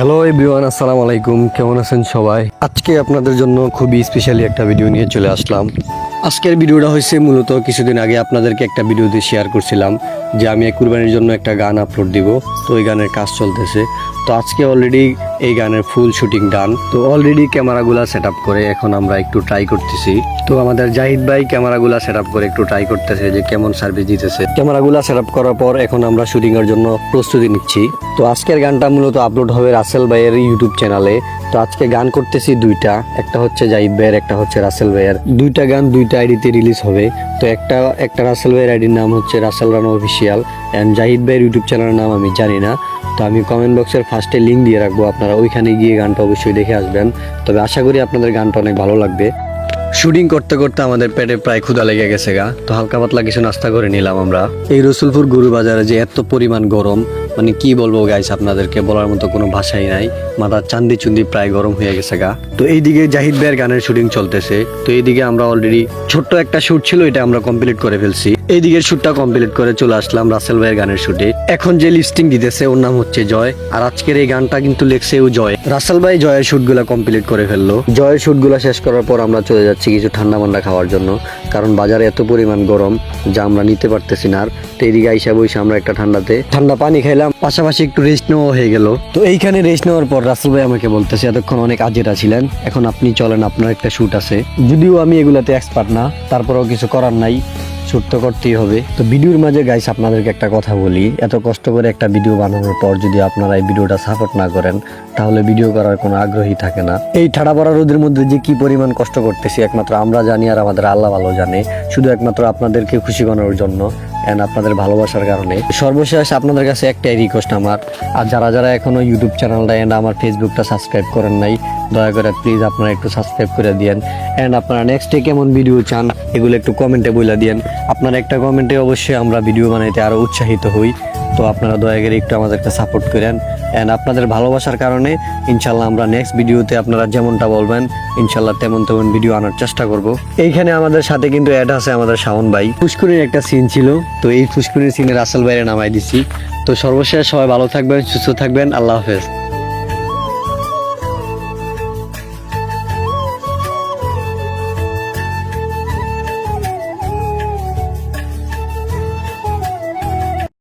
Hello everyone, আসসালামু আলাইকুম। কেমন আছেন সবাই? আজকে আপনাদের জন্য খুবই স্পেশালি একটা ভিডিও নিয়ে চলে আসলাম। আজকের ভিডিওটা হয়েছে মূলত কিছুদিন আগে আপনাদেরকে একটা ভিডিওতে শেয়ার করছিলাম যে আমি কুরবানির জন্য একটা গান আপলোড দিব। তো ওই গানের কাজ চলতেছে। তো আজকে অলরেডি এই গানের ফুল শুটিং ডান। তো অলরেডি ক্যামেরাগুলা সেট আপ করে এখন আমরা একটু ট্রাই করতেছি। তো আমাদের জাহিদ ভাই ক্যামেরাগুলা সেট আপ করে একটু ট্রাই করতেছে যে কেমন সার্ভিস দিতেছে। ক্যামেরাগুলা সেট আপ করার পর এখন আমরা শুটিং এর জন্য প্রস্তুতি নিচ্ছি। তো আজকের গানটা মূলত আপলোড হবে রাসেল ভাইয়ের ইউটিউব চ্যানেলে। তো আজকে গান করতেছি দুইটা, একটা হচ্ছে জাহিদ ভাইয়ের, একটা হচ্ছে রাসেল ভাইয়ের। দুইটা গান দুইটা আইডিতে রিলিজ হবে। তো একটা রাসেল ভাইয়ের আইডির নাম হচ্ছে রাসেল রানা অফিসিয়াল, এন্ড জাহিদ ভাইয়ের ইউটিউব চ্যানেলের নাম আমি জানি না। তো আমি কমেন্ট বক্সের ফার্স্টে লিঙ্ক দিয়ে রাখবো, আপনারা ওইখানে গিয়ে গানটা অবশ্যই দেখে আসবেন। তবে আশা করি আপনাদের গানটা অনেক ভালো লাগবে। শুটিং করতে করতে আমাদের পেটে প্রায় ক্ষুধা লেগে গেছে গা। তো হালকা পাতলা কিছু নাস্তা করে নিলাম আমরা। এই রসুলপুর গরু বাজারে যে এত পরিমাণ গরম, মানে কি বলবো গাইস, আপনাদেরকে বলার মতো কোনো ভাষাই নাই। মাথার চান্দি চুন্দি প্রায় গরম হয়ে গেছে গা। তো এইদিকে জাহিদ ভাইয়ের গানের শুটিং চলতেছে। তো এইদিকে আমরা অলরেডি ছোট্ট একটা শুট ছিল, এটা আমরা কমপ্লিট করে ফেলছি। এইদিকে শুটটা কমপ্লিট করে চলে আসলাম রাসেল ভাইয়ের গানের শুটে। এখন যে লিস্টিং দিতেছে ওর নাম হচ্ছে জয়, আর আজকের এই গানটা কিন্তু লেখছে ও জয়। রাসেল ভাই জয়ের শুটগুলা কমপ্লিট করে ফেললো। জয়ের শুটগুলা শেষ করার পর আমরা চলে যাচ্ছি কিছু ঠান্ডা মান্ডা খাওয়ার জন্য, কারণ বাজারে এত পরিমাণ গরম যা আমরা নিতে পারতেছি না। আর তো এইদিকে আইসা বইসা আমরা একটা ঠান্ডা পানি খাইলাম, পাশাপাশি একটু রেস্ট নেওয়া হয়ে গেল। তো এইখানে রেস্ট নেওয়ার পর রাসেল ভাই আমাকে বলতেছে এতক্ষণ অনেক আজেরা ছিলেন, এখন আপনি চলেন, আপনার একটা শুট আছে। যদিও আমি এগুলাতে এক্সপার্ট না, তারপরেও কিছু করার নাই, শুট তো করতেই হবে। তো ভিডিওর মাঝে গাইস আপনাদেরকে একটা কথা বলি, এত কষ্ট করে একটা ভিডিও বানানোর পর যদি আপনারা এই ভিডিওটা সাপোর্ট না করেন তাহলে ভিডিও করার কোনো আগ্রহী থাকে না। এই ঠাড়া পড়া রোদের মধ্যে যে কি পরিমাণ কষ্ট করতেছি একমাত্র আমরা জানি, আর আমাদের আল্লাহ ভালো জানে। শুধু একমাত্র আপনাদেরকে খুশি করানোর জন্য এন্ড আপনাদের ভালোবাসার কারণে। সর্বশেষ আপনাদের কাছে একটাই রিকোয়েস্ট আমার, আর যারা এখনো ইউটিউব চ্যানেলটা এন্ড আমার ফেসবুকটা সাবস্ক্রাইব করেন নাই, দয়া করে প্লিজ আপনারা একটু সাবস্ক্রাইব করে দিয়েন। এন্ড আপনারা নেক্সটে কেমন ভিডিও চান এগুলো একটু কমেন্টে বলে দিয়েন। আপনার একটা কমেন্টে অবশ্যই আমরা ভিডিও বানাইতে আরো উৎসাহিত হই। তো আপনারা দয়া করে একটু আমাদেরকে সাপোর্ট করেন, এন্ড আপনাদের ভালোবাসার কারণে ইনশাল্লাহ আমরা নেক্সট ভিডিওতে আপনারা যেমনটা বলবেন ইনশাল্লাহ তেমন ভিডিও আনার চেষ্টা করব। এইখানে আমাদের সাথে কিন্তু অ্যাড আছে আমাদের শাওন ভাই। ফুসকুনির একটা সিন ছিল, তো এই ফুসকুনির সিনে রাসেল ভাইয়ের নামাই দিছি। তো সর্বশেষ সবাই ভালো থাকবেন, সুস্থ থাকবেন, আল্লাহ হাফেজ।